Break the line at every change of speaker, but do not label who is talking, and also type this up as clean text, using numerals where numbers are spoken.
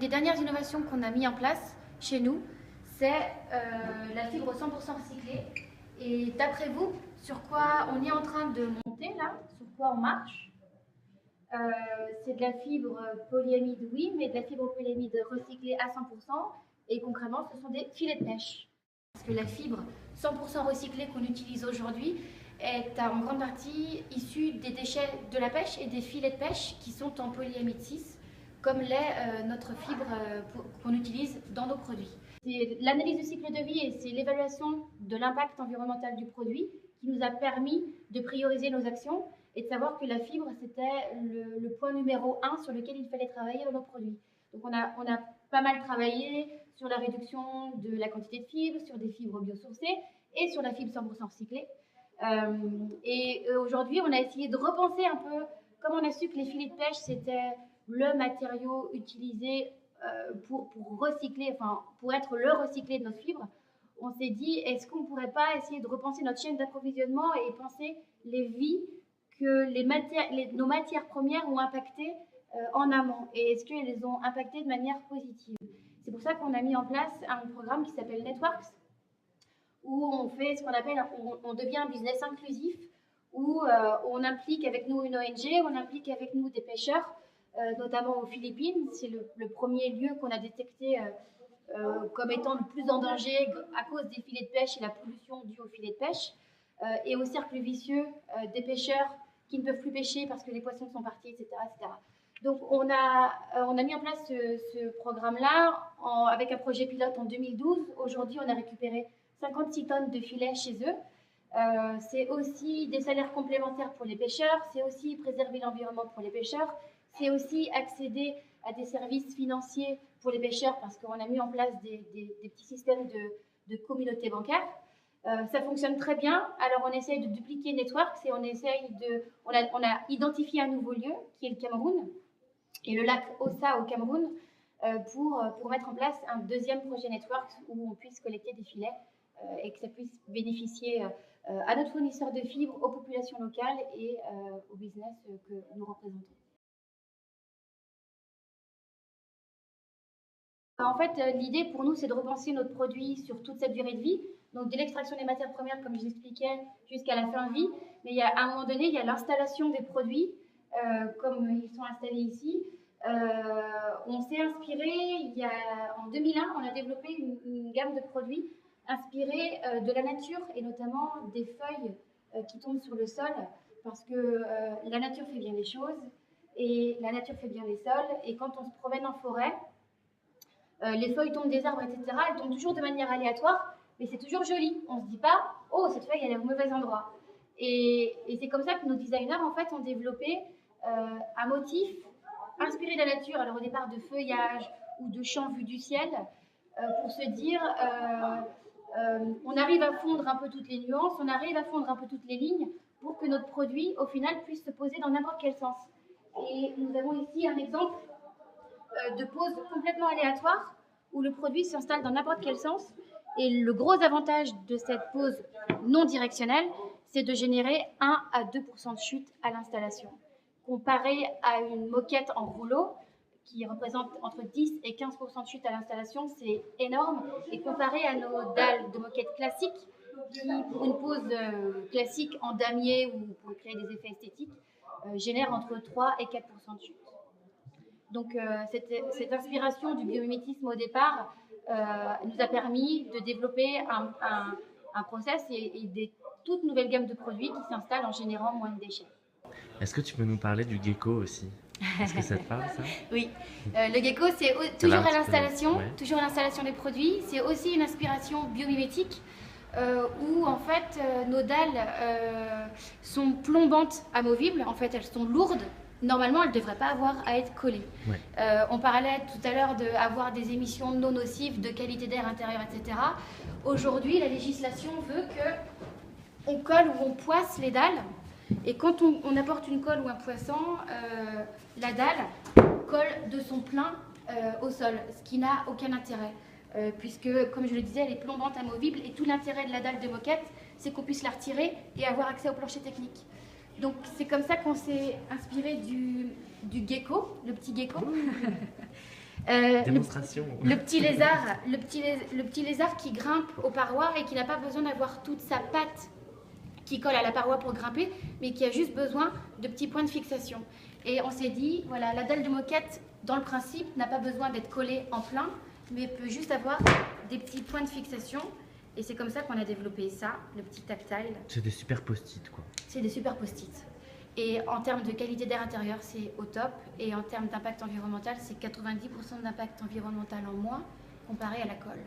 dernières innovations qu'on a mis en place chez nous, c'est la fibre 100% recyclée. Et d'après vous, sur quoi on est en train de monter là? Sur quoi on marche? C'est de la fibre polyamide, oui, mais de la fibre polyamide recyclée à 100%. Et concrètement, ce sont des filets de pêche. Parce que la fibre 100% recyclée qu'on utilise aujourd'hui est en grande partie issue des déchets de la pêche et des filets de pêche qui sont en polyamide 6, comme l'est notre fibre qu'on utilise dans nos produits. C'est l'analyse du cycle de vie et c'est l'évaluation de l'impact environnemental du produit qui nous a permis de prioriser nos actions et de savoir que la fibre, c'était le point numéro 1 sur lequel il fallait travailler dans nos produits. Donc on a pas mal travaillé sur la réduction de la quantité de fibres, sur des fibres biosourcées et sur la fibre 100% recyclée. Aujourd'hui, on a essayé de repenser un peu, comme on a su que les filets de pêche, c'était le matériau utilisé pour recycler, enfin pour être le recyclé de notre fibre. On s'est dit, est-ce qu'on ne pourrait pas essayer de repenser notre chaîne d'approvisionnement et penser les vies que nos matières premières ont impactées en amont, et est-ce qu'elles les ont impactées de manière positive. C'est pour ça qu'on a mis en place un programme qui s'appelle Networks, où on fait ce qu'on appelle, on devient un business inclusif, où on implique avec nous une ONG, on implique avec nous des pêcheurs, notamment aux Philippines. C'est le premier lieu qu'on a détecté comme étant le plus en danger à cause des filets de pêche et la pollution due aux filets de pêche, et au cercle vicieux des pêcheurs qui ne peuvent plus pêcher parce que les poissons sont partis, etc. etc. Donc on a mis en place ce programme-là avec un projet pilote en 2012. Aujourd'hui, on a récupéré 56 tonnes de filets chez eux. C'est aussi des salaires complémentaires pour les pêcheurs, c'est aussi préserver l'environnement pour les pêcheurs, c'est aussi accéder à des services financiers pour les pêcheurs parce qu'on a mis en place des petits systèmes de communauté bancaire. Ça fonctionne très bien. Alors on essaye de dupliquer Networks et on a identifié un nouveau lieu qui est le Cameroun et le lac Ossa au Cameroun pour mettre en place un deuxième projet Networks où on puisse collecter des filets et que ça puisse bénéficier à notre fournisseur de fibres, aux populations locales et au business que nous représentons. En fait, l'idée pour nous, c'est de repenser notre produit sur toute cette durée de vie, donc de l'extraction des matières premières, comme je l'expliquais, jusqu'à la fin de vie. Mais à un moment donné, il y a l'installation des produits, comme ils sont installés ici. On s'est inspiré, en 2001, on a développé une gamme de produits inspirés de la nature et notamment des feuilles qui tombent sur le sol, parce que la nature fait bien les choses et la nature fait bien les sols. Et quand on se promène en forêt, les feuilles tombent des arbres, etc. Elles tombent toujours de manière aléatoire, mais c'est toujours joli. On ne se dit pas « Oh, cette feuille, elle est au mauvais endroit ». Et c'est comme ça que nos designers, en fait, ont développé un motif inspiré de la nature, alors au départ de feuillage ou de champs vus du ciel, pour se dire on arrive à fondre un peu toutes les nuances, on arrive à fondre un peu toutes les lignes pour que notre produit, au final, puisse se poser dans n'importe quel sens. Et nous avons ici un exemple de pose complètement aléatoire où le produit s'installe dans n'importe quel sens. Et le gros avantage de cette pose non directionnelle, c'est de générer 1 à 2% de chute à l'installation. Comparé à une moquette en rouleau, qui représente entre 10 et 15% de chute à l'installation, c'est énorme. Et comparé à nos dalles de moquette classiques, qui, pour une pose classique en damier ou pour créer des effets esthétiques, génèrent entre 3 et 4% de chute. Donc cette inspiration du biomimétisme au départ nous a permis de développer un process et des toutes nouvelles gammes de produits qui s'installent en générant moins de déchets.
Est-ce que tu peux nous parler du gecko aussi? Est-ce que ça te parle, ça?
Oui, le gecko, c'est toujours à l'installation, toujours à l'installation des produits. C'est aussi une inspiration biomimétique où en fait nos dalles sont plombantes amovibles. En fait, elles sont lourdes. Normalement, elles ne devraient pas avoir à être collées.
Ouais.
On parlait tout à l'heure d'avoir des émissions non nocives, de qualité d'air intérieur, etc. Aujourd'hui, la législation veut qu'on colle ou on poisse les dalles. Et quand on apporte une colle ou un poisson, la dalle colle de son plein au sol, ce qui n'a aucun intérêt. Puisque, comme je le disais, elle est plombante amovible et tout l'intérêt de la dalle de moquette, c'est qu'on puisse la retirer et avoir accès au plancher technique. Donc c'est comme ça qu'on s'est inspiré du gecko, le petit gecko.
Démonstration.
Le petit lézard qui grimpe aux parois et qui n'a pas besoin d'avoir toute sa patte qui colle à la paroi pour grimper, mais qui a juste besoin de petits points de fixation. Et on s'est dit, voilà, la dalle de moquette, dans le principe, n'a pas besoin d'être collée en plein, mais peut juste avoir des petits points de fixation. Et c'est comme ça qu'on a développé ça, le petit tactile.
C'est des super post-it, quoi.
C'est des super post-it. Et en termes de qualité d'air intérieur, c'est au top. Et en termes d'impact environnemental, c'est 90% d'impact environnemental en moins comparé à la colle.